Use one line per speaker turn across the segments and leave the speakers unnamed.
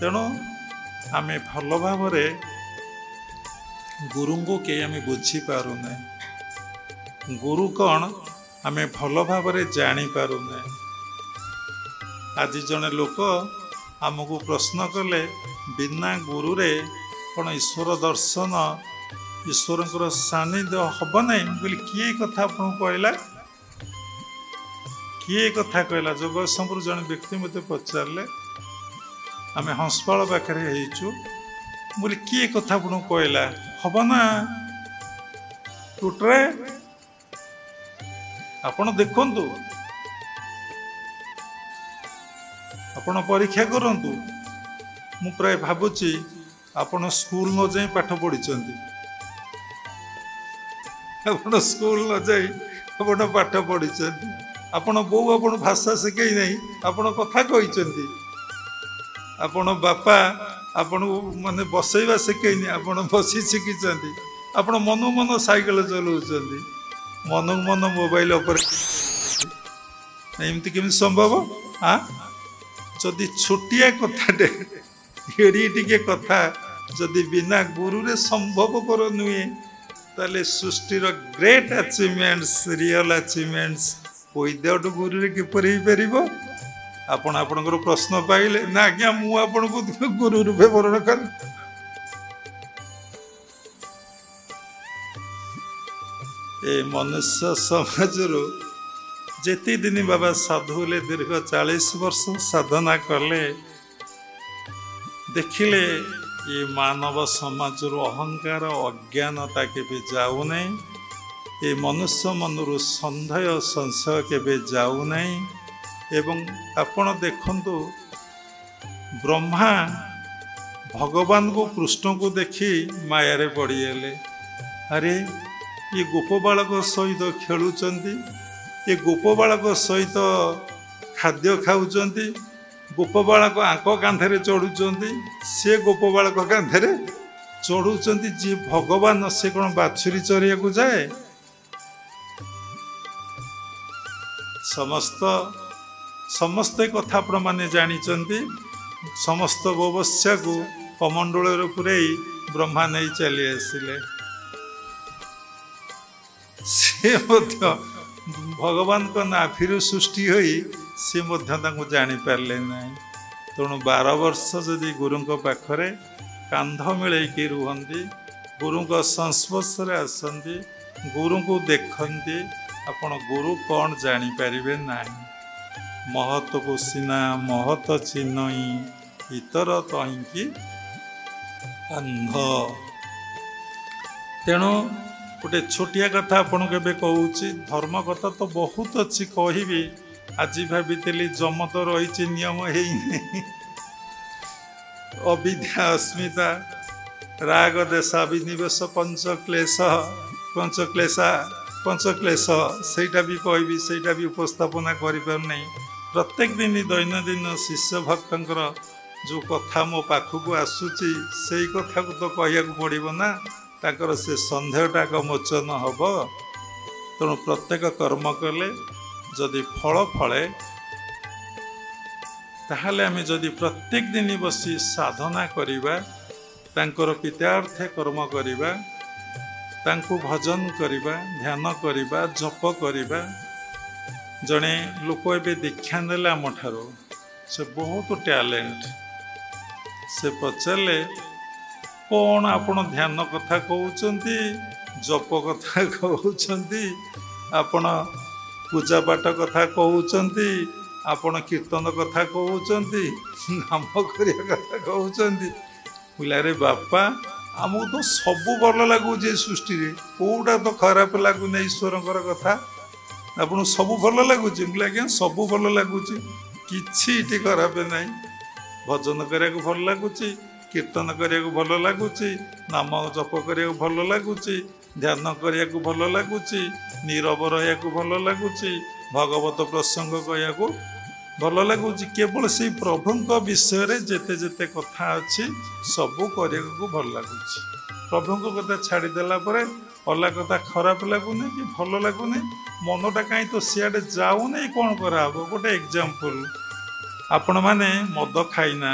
तेणु आमे भल भाव गुरु को कहीं आम बुझीपारूना गुरु कौन आमे भल भाव जानीपारूना। आज जड़े लोक आमको प्रश्न कले बिना गुरु रे कौन ईश्वर दर्शन ईश्वर सानिध्य हम ना बोली किए कथा आपको कहला किए कथा कहला जगतसिंहपुर जड़े व्यक्ति मत पचारे आम हंसपाल पाखे होइचु बोली किए कथा आपको कहला हम ना टोटरे आपण देखंतु आपण परीक्षा करंतु मु प्राय भाबुची आपण स्कूल न जाई पाठ पढ़ी आपण स्कूल न जाई आपण पाठ पढ़ी आपण बो आपण भाषा शिखई नहीं आपण कथा कही आपण बापा आपण माने बसैवा शिखई आपण बसी शिखी आपण मन मन साइकिल चलाउछंती मन मन मोबाइल एमती केमी संभव हाँ जदि छोटिया कथाटे एड़ी टिके कथा जदि बिना गुरु रे संभव कर नुहे ताले सृष्टिर great achievements real achievements without guru रे किपर हो पारिबो। आपण आपनकर प्रश्न पाइले ना आज्ञा मु आपन को गुरु रूपे वर्ण कर ए मनुष्य समाज जेती दिन बाबा साधु ले दीर्घ 40 वर्ष साधना कले देखिले ये मानव समाज अहंकार अज्ञानता के जाऊ नहीं ये मनुष्य मनरु संदेह संशय के जाऊ नहीं एवं आपण देखंतु ब्रह्मा भगवान को कृष्ण को देखी मायारे पड़ीगले अरे ये गोप बालक सहित खेलुचंती ये गोप बालक सहित खाद्य खाऊचंती गोप बालक आंक कांधे चढ़ुचंती से गोप बालक कांधे चढ़ुचंती जी भगवान से कौन बाछुरी चरिया को जाए समस्त समस्ते कथा प्रमाणे जानिचंती समस्त व्यवस्था को कमंडल पुरई ब्रह्मा नहीं चली आसिले से भगवान को नाभिरु सृष्टि होई सी जानी पारले नहीं तेणु 12 वर्ष जदि गुरु पाखरे कांध मिलैकी रुहंती गुरु संस्पर्श आसंती गुरु को देखती आपण गुरु कौन जानीपारे ना महत को सीना महत चिन्हई इतर तहींकी अंध तेणु गोटे छोटिया कथा आपन के कहूँ धर्म कथा तो बहुत अच्छी कहबी आज भावी जम तो रही नियम है अविद्या अस्मिता राग देशाभिनिवेश पंचक्लेश सेटा भी कहबी सेटा भी उपस्थापना करें प्रत्येक दिन दैनंदिन शिष्य भक्तर जो कथा मो पाखक आसूची से कथा को तो कहिया पड़ो ना ताकर से संदेहटा मोचन हम तेणु प्रत्येक कर्म कले जदि फल फले ताहले आमे जदि प्रत्येक दिन बसी साधना करिबा तांकर पितार्थे कर्म करिबा तांको भजन करिबा ध्यान करिबा जप करिबा जड़े लोक ए दीक्षा नेला आम ठारो से बहुत टैलेंट से पचारे कौन आपण ध्यान कथा कहते जप कथा कहते आपण पूजा पाठ कथा कहते आपण कीर्तन कथा कहते नाम करिया कथा कहते बोले बापा आमको तो सबू भल लगुच सृष्टि कौटा तो खराब लगुन ईश्वर कथा आपन सबू भल लगुच बोले आज्ञा सबू भल लगुच कि खराब ना भजन करने को भल लगुच कीर्तन करने को भल लगुच नाम जप करने को भल लगुच ध्यान करने को भल लगुच नीरव रहा भल लगुच भगवत प्रसंग कहया को भल लगुच केवल से प्रभु विषय जेते जेते कथा अच्छी सबू करने को भल लगुच प्रभु कथा छाड़देला अलग कथा खराब लगुनि कि भल लगुनि मनटा कहीं तो सियाड़े जाऊनी कौन करा गोटे एग्जांपल आपण मैंने मद खाई ना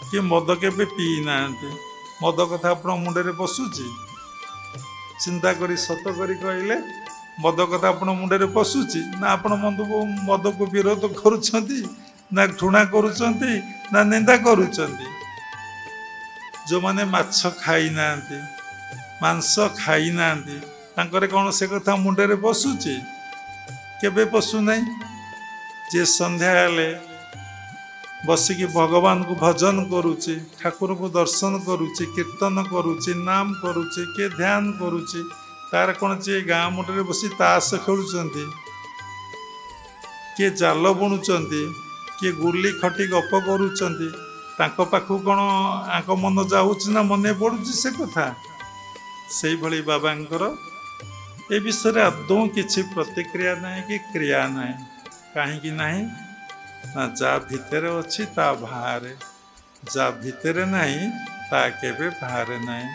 कि मद केबे पी ना मद कथा आपण मुंडे पशुची चिंता करी सत करी कहले मद कथा आपण मुंडे पशुची ना आपण मद को विरोध करुछंती ना घृणा करुछंती ना निंदा करुछंती जो माने माछ खाई ना मांस खाई ना तांकरे कौन से कथा मुंडे पशुची केबे पशु नहीं जे संध्या हेले बसिकी भगवान को भजन करुचे ठाकुर को दर्शन करुचे कीर्तन करुचे नाम करुचे के ध्यान करुचे तार कौन जे गाँ मुंडे बसी ताश खेलुंट किए जाल बुणुंट किए गुली खटी गप करुँच पाखु कौन आक मन जाऊँ ना मन पड़ुची से कथा से भली बाबांकर ए विषय आदौ किसी प्रतिक्रिया ना कि क्रिया ना कहीं ना ना जा भितर अच्छी ता बाहर जा भितर नहीं ता केबे बाहर नहीं।